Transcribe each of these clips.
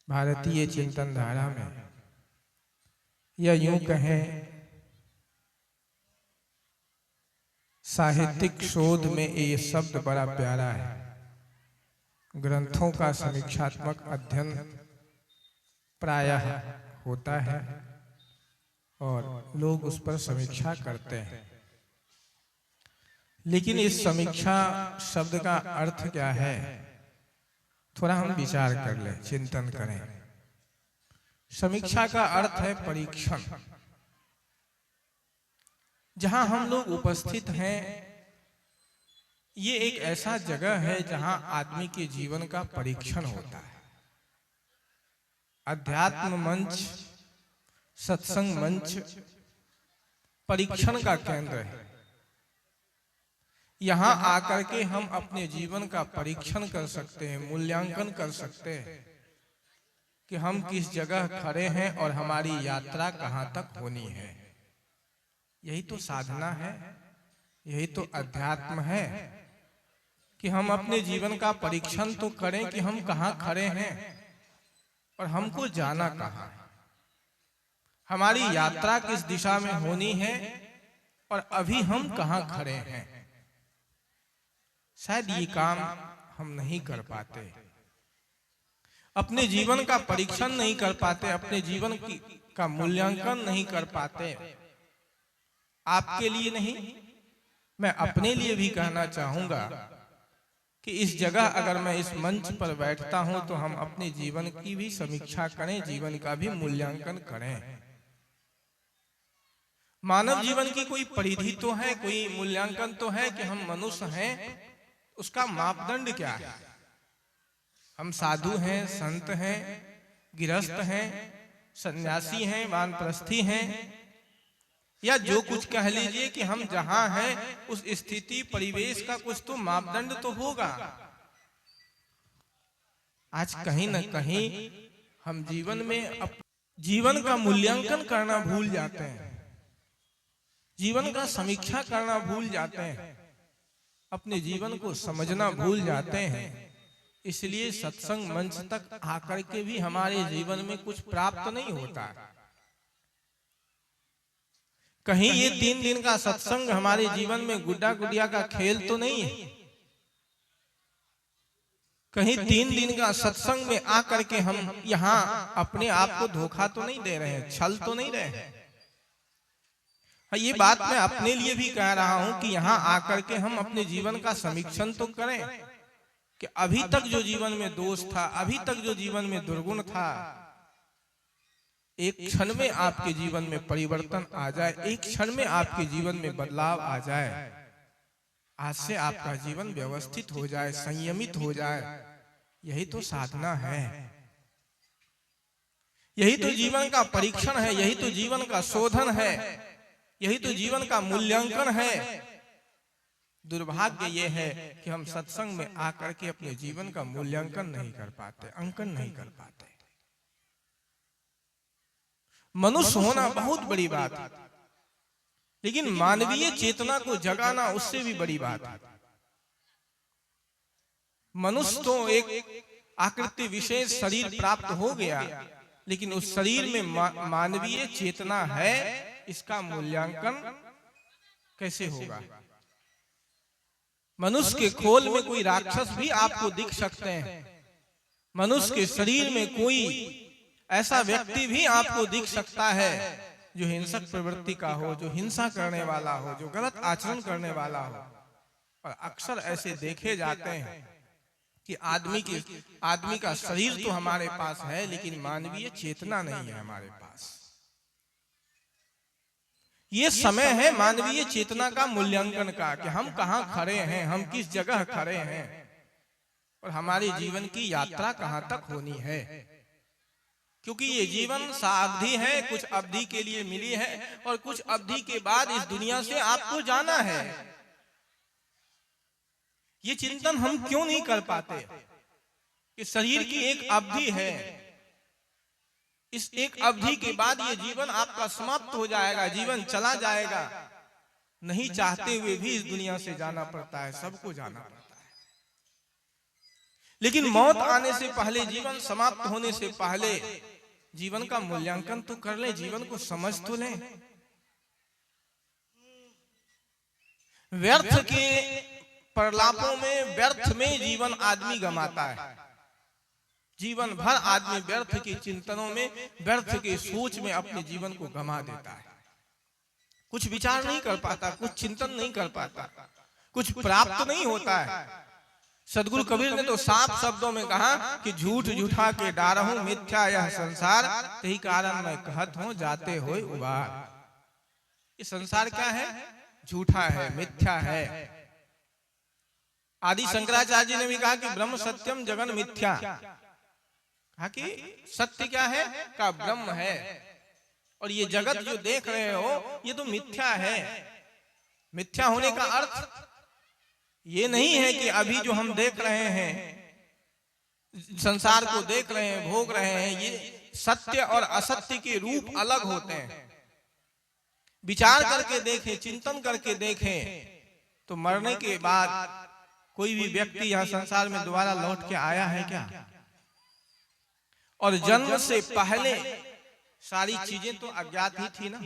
भारतीय चिंतन धारा में, या यूं कहें साहित्यिक शोध में, ये शब्द बड़ा प्यारा है। ग्रंथों का समीक्षात्मक अध्ययन प्रायः होता है और लोग उस पर समीक्षा करते हैं, लेकिन इस समीक्षा शब्द का अर्थ क्या है, थोड़ा हम विचार कर लें, चिंतन करें। समीक्षा का अर्थ है परीक्षण। जहां हम लोग उपस्थित हैं, ये एक ऐसा जगह है जहां आदमी के जीवन का परीक्षण होता है। अध्यात्म मंच, सत्संग मंच परीक्षण का केंद्र है। यहां आकर के हम अपने जीवन का परीक्षण कर सकते हैं, मूल्यांकन कर सकते हैं कि हम किस जगह खड़े हैं और हमारी यात्रा कहां तक होनी है। यही तो साधना है, यही तो अध्यात्म है कि हम अपने जीवन का परीक्षण तो करें कि हम कहां खड़े हैं और हमको जाना कहां है, हमारी यात्रा किस दिशा में होनी है और अभी हम कहां खड़े हैं। शायद ये काम हम नहीं कर पाते, अपने जीवन का परीक्षण नहीं कर पाते, अपने जीवन का मूल्यांकन नहीं कर पाते। आपके लिए नहीं, मैं अपने लिए भी कहना चाहूंगा कि इस जगह अगर मैं इस मंच पर बैठता हूं तो हम अपने जीवन की भी समीक्षा करें, जीवन का भी मूल्यांकन करें। मानव जीवन की कोई परिधि तो है, कोई मूल्यांकन तो है कि हम मनुष्य हैं। उसका मापदंड क्या है? हम साधु हैं, संत हैं, गृहस्थ हैं, सन्यासी हैं, वानप्रस्थी हैं, या जो कुछ कह लीजिए कि हम जहां हैं उस स्थिति परिवेश का कुछ तो मापदंड तो होगा। आज कहीं न कहीं हम जीवन में जीवन का मूल्यांकन करना भूल जाते हैं, जीवन का समीक्षा करना भूल जाते हैं, अपने जीवन को समझना भूल जाते हैं। इसलिए सत्संग मंच तक आकर के भी हमारे जीवन में कुछ प्राप्त नहीं होता। कहीं ये 3 दिन का सत्संग हमारे जीवन में गुड्डा गुड़िया का खेल तो नहीं है। कहीं 3 दिन का सत्संग में आकर के हम यहाँ अपने आप को धोखा तो नहीं दे रहे हैं, छल तो नहीं रहे हैं। ये बात मैं अपने लिए भी कह रहा हूं कि यहाँ आकर के हम अपने जीवन का समीक्षण तो करें कि अभी तक जो जीवन में दोष था, अभी तक जो जीवन में दुर्गुण था, एक क्षण में आपके जीवन में परिवर्तन आ जाए, एक क्षण में आपके जीवन में बदलाव आ जाए। आज से आपका जीवन व्यवस्थित हो जाए, संयमित हो जाए। यही तो साधना है, यही तो जीवन का परीक्षण है, यही तो जीवन का शोधन है, यही तो जीवन का मूल्यांकन है। दुर्भाग्य ये है कि हम सत्संग में आकर के अपने जीवन का मूल्यांकन नहीं कर पाते, अंकन नहीं कर पाते। मनुष्य होना बहुत बड़ी बात है, लेकिन मानवीय चेतना को जगाना उससे भी बड़ी बात है। मनुष्य तो एक आकृति विशेष शरीर प्राप्त हो गया, लेकिन उस शरीर में मानवीय चेतना है, इसका मूल्यांकन कैसे होगा? मनुष्य के खोल में कोई राक्षस भी आपको दिख सकते हैं, मनुष्य के शरीर में कोई ऐसा व्यक्ति भी आपको दिख सकता है जो हिंसक प्रवृत्ति का हो, जो हिंसा करने वाला हो, जो गलत आचरण करने वाला हो। और अक्सर ऐसे देखे जाते हैं कि आदमी का शरीर तो हमारे पास है, लेकिन मानवीय चेतना नहीं है हमारे पास। ये समय है मानवीय चेतना का मूल्यांकन का कि हम कहां खड़े हैं, हम किस जगह खड़े हैं और हमारे जीवन की यात्रा कहां तक होनी है। क्योंकि ये जीवन सावधि है, कुछ अवधि के लिए मिली है और कुछ अवधि के बाद इस दुनिया से आपको जाना है। ये चिंतन हम क्यों नहीं कर पाते कि शरीर की एक अवधि है, इस एक अवधि के बाद ये जीवन आपका समाप्त हो जाएगा, जीवन चला जाएगा। नहीं चाहते हुए भी इस दुनिया से जाना पड़ता है, सबको जाना पड़ता है। लेकिन मौत आने से पहले, जीवन समाप्त होने से पहले जीवन का मूल्यांकन तो कर ले, जीवन को समझ तो लें। व्यर्थ के प्रलापों में, व्यर्थ में जीवन आदमी गमाता है। जीवन भर आदमी व्यर्थ के चिंतनों में, व्यर्थ के सोच में अपने जीवन को गमा देता है। कुछ विचार नहीं कर पाता, कुछ चिंतन नहीं कर पाता, कुछ प्राप्त नहीं होता है। सदगुरु कबीर ने तो साफ शब्दों में कहा कि झूठ झूठा के डारहूं, मिथ्या यह संसार, यही कारण मैं कहत हूं जाते होए उबार। ये संसार क्या है? झूठा है, मिथ्या है। आदि शंकराचार्य जी ने भी कहा कि ब्रह्म सत्यम जगन मिथ्या। कहा कि सत्य क्या है? का ब्रह्म है, और ये जगत जो देख रहे हो ये तो मिथ्या है। मिथ्या होने का अर्थ ये नहीं है कि अभी जो हम देख रहे हैं, संसार को देख रहे हैं, भोग रहे हैं, ये सत्य और असत्य के रूप अलग होते हैं। विचार करके देखें, चिंतन करके देखें, तो मरने के बाद कोई भी व्यक्ति यहाँ संसार में दोबारा लौट के आया है क्या? और जन्म से पहले सारी चीजें तो अज्ञात ही थी ना,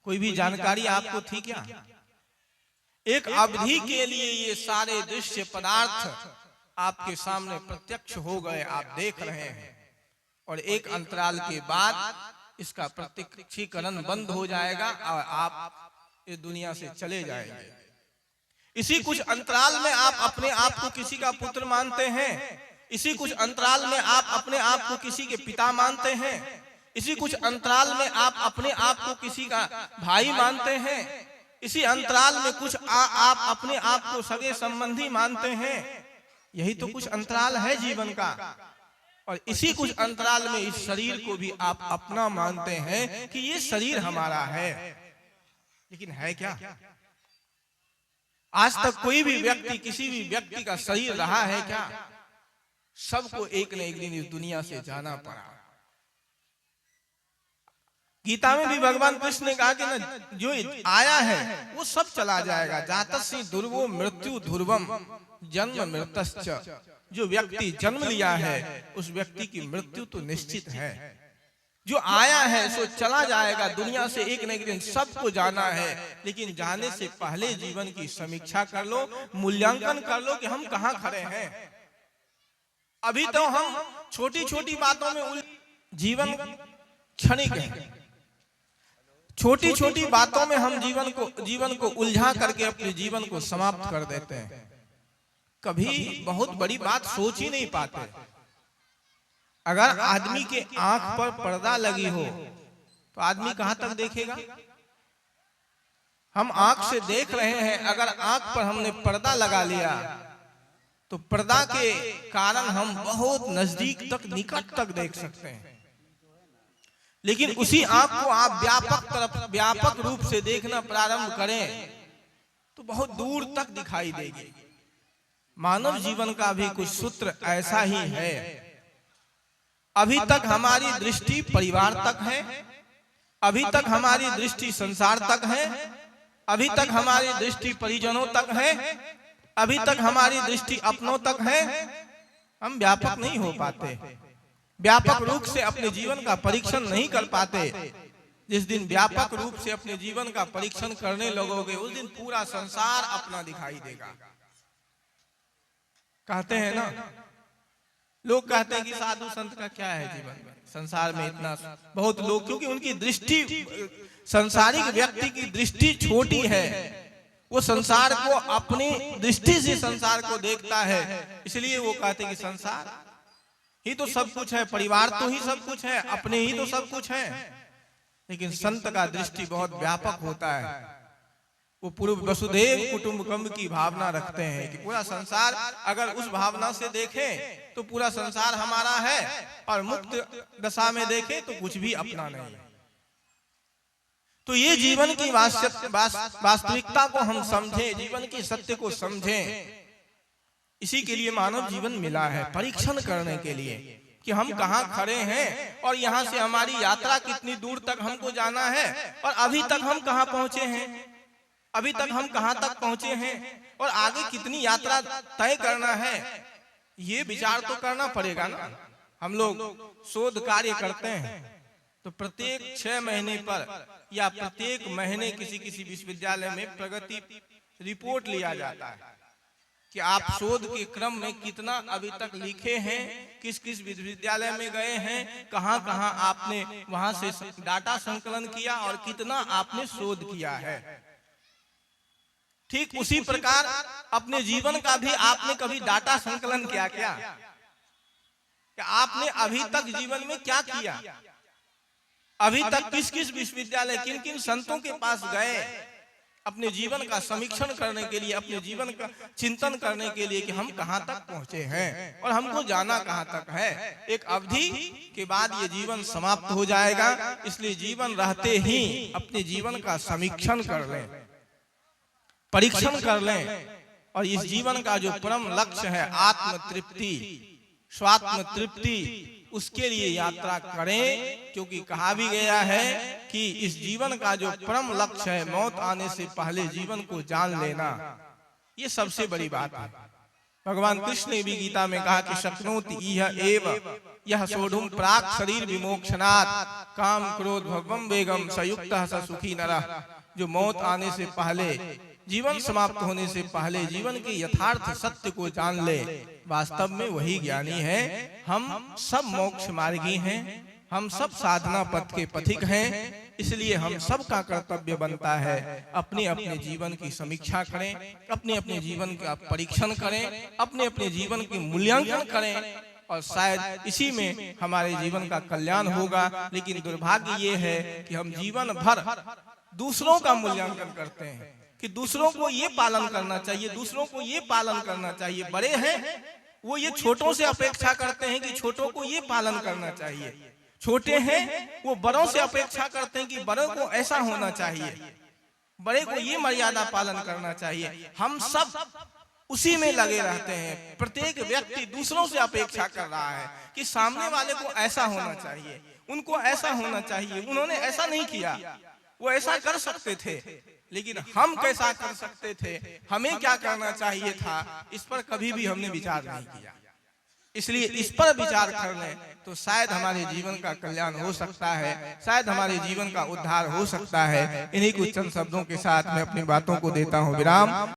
कोई भी जानकारी आपको थी क्या? एक अवधि के लिए ये सारे दृश्य पदार्थ आपके सामने प्रत्यक्ष हो गए, आप देख रहे हैं, और एक अंतराल के बाद इसका प्रत्यक्षीकरण बंद हो जाएगा और आप इस दुनिया से चले जाएंगे। इसी कुछ अंतराल में आप अपने आप को किसी का पुत्र मानते हैं, इसी कुछ अंतराल में आप अपने आप को किसी के पिता मानते हैं, इसी कुछ अंतराल में आप अपने आप को किसी का भाई मानते हैं, इसी अंतराल में कुछ आप अपने आप को सगे संबंधी मानते हैं। यही तो कुछ अंतराल है जीवन का। और इसी कुछ अंतराल में इस शरीर को भी आप अपना मानते हैं कि ये शरीर हमारा है, लेकिन है क्या? आज तक कोई भी व्यक्ति किसी भी व्यक्ति का शरीर रहा है क्या? सबको एक न एक दिन इस दुनिया से जाना पड़ा। गीता में भी भगवान कृष्ण ने कहा कि न जो आया है वो सब चला जाएगा। जातस्य ध्रुवो मृत्यु ध्रुवम जन्म मृतश्च। जो व्यक्ति जन्म लिया है उस व्यक्ति की मृत्यु तो निश्चित है। जो आया है सो चला जाएगा, दुनिया से एक न एक दिन सबको जाना है। लेकिन जाने से पहले जीवन की समीक्षा कर लो, मूल्यांकन कर लो कि हम कहाँ खड़े हैं। अभी तो हम छोटी छोटी बातों में जीवन क्षणिक है, छोटी छोटी बातों में हम जीवन को उलझा करके अपने जीवन को समाप्त कर देते हैं। कभी बहुत बड़ी बात सोच ही नहीं पाते। अगर आदमी के आंख पर पर्दा लगी हो तो आदमी कहां तक देखेगा? हम आंख से देख रहे हैं, अगर आंख पर हमने पर्दा लगा लिया तो पर्दा के कारण हम बहुत नजदीक तक, निकट तक देख सकते हैं। लेकिन उसी आंख को आप व्यापक रूप से देखना प्रारंभ करें तो बहुत दूर तक दिखाई देगी। मानव जीवन का भी कुछ सूत्र ऐसा ही है। अभी तक हमारी दृष्टि परिवार तक है, अभी तक हमारी दृष्टि संसार तक है, अभी तक हमारी दृष्टि परिजनों तक है, अभी तक हमारी दृष्टि अपनों तक है। हम व्यापक नहीं हो पाते, व्यापक रूप से अपने जीवन का परीक्षण नहीं कर पाते। जिस दिन व्यापक रूप से अपने जीवन का परीक्षण करने लगोगे उस दिन पूरा संसार अपना दिखाई देगा। कहते हैं ना, लोग कहते हैं कि साधु संत का क्या है जीवन में, संसार में इतना बहुत लोग, क्योंकि उनकी दृष्टि, संसारिक व्यक्ति की दृष्टि छोटी है, वो संसार को अपनी दृष्टि से संसार को देखता है, इसलिए वो कहते हैं कि संसार ही तो सब कुछ है, परिवार तो ही सब कुछ है, अपने ही तो सब कुछ है। लेकिन संत का दृष्टि बहुत व्यापक होता है। वो पूरे वसुधैव कुटुंबकम की भावना रखते हैं कि पूरा संसार अगर उस भावना से देखें तो पूरा संसार हमारा है, और मुक्त दशा में देखें तो कुछ भी अपना नहीं है। तो ये जीवन की वास्तविकता को हम समझें, जीवन की सत्य को समझें। इसी के लिए मानव जीवन मिला है, परीक्षण करने के लिए कि हम कहाँ खड़े हैं और यहाँ से हमारी यात्रा कितनी दूर तक हमको जाना है, और अभी तक हम कहाँ पहुंचे हैं, अभी तक हम कहाँ तक पहुंचे हैं, और आगे कितनी यात्रा तय करना है। ये विचार तो करना पड़ेगा ना। हम लोग शोध कार्य करते हैं तो प्रत्येक 6 महीने पर या प्रत्येक महीने किसी किसी विश्वविद्यालय में प्रगति रिपोर्ट लिया जाता है कि आप शोध के क्रम में कितना अभी तक लिखे हैं, किस किस विश्वविद्यालय में गए हैं, कहां कहां आपने वहां से डाटा संकलन किया और कितना आपने शोध किया है। ठीक उसी प्रकार अपने जीवन का भी आपने कभी डाटा संकलन किया क्या? कि आपने अभी तक जीवन में क्या किया, अभी तक किस किस विश्वविद्यालय, किन किन संतों के पास गए अपने जीवन का समीक्षण करने के लिए, अपने जीवन का चिंतन करने के लिए कि हम कहां तक पहुंचे हैं और हमको जाना कहां तक है। एक अवधि के बाद ये जीवन समाप्त हो जाएगा, इसलिए जीवन रहते ही अपने जीवन का समीक्षण कर लें, परीक्षण कर लें और इस जीवन का जो परम लक्ष्य है आत्म तृप्ति, स्वात्म तृप्ति, उसके लिए यात्रा करें। क्योंकि कहा भी गया है कि इस जीवन का जो परम लक्ष्य है मौत आने से पहले जीवन को जान लेना, ये सबसे बड़ी बात है। भगवान कृष्ण ने भी गीता में कहा कि शक्नोति इह एव यह सोढ़ुम प्राक शरीर विमोक्षणात् काम क्रोध भवम वेगम संयुक्तः स सुखी नरः। जो मौत आने से पहले, जीवन समाप्त होने से पहले जीवन के यथार्थ सत्य को जान ले, वास्तव में वही ज्ञानी है। हम सब मोक्ष मार्गी हैं, हम सब साधना पथ के पथिक हैं, इसलिए हम सब का कर्तव्य बनता है अपने अपने जीवन की समीक्षा करें, अपने अपने जीवन का परीक्षण करें, अपने अपने जीवन की मूल्यांकन करें और शायद इसी में हमारे जीवन का कल्याण होगा। लेकिन दुर्भाग्य ये है कि हम जीवन भर दूसरों का मूल्यांकन करते हैं कि दूसरों को ये पालन करना चाहिए, दूसरों को ये पालन करना चाहिए। बड़े हैं वो ये छोटों से अपेक्षा करते हैं कि छोटों को ये पालन करना चाहिए, छोटे हैं वो बड़ों से अपेक्षा करते हैं कि बड़ों को ऐसा होना चाहिए, बड़े को ये मर्यादा पालन करना चाहिए। हम सब उसी में लगे रहते हैं। प्रत्येक व्यक्ति दूसरों से अपेक्षा कर रहा है कि सामने वाले को ऐसा होना चाहिए, उनको ऐसा होना चाहिए, उन्होंने ऐसा नहीं किया, वो ऐसा कर सकते थे लेकिन हम कैसा कर सकते थे, हमें क्या करना चाहिए था, इस पर कभी भी हमने विचार नहीं किया। इसलिए इस पर विचार कर लें तो शायद हमारे जीवन का कल्याण हो सकता है, शायद हमारे जीवन का उद्धार हो सकता है। इन्हीं कुछ चंद शब्दों के साथ मैं अपनी बातों को देता हूँ विराम।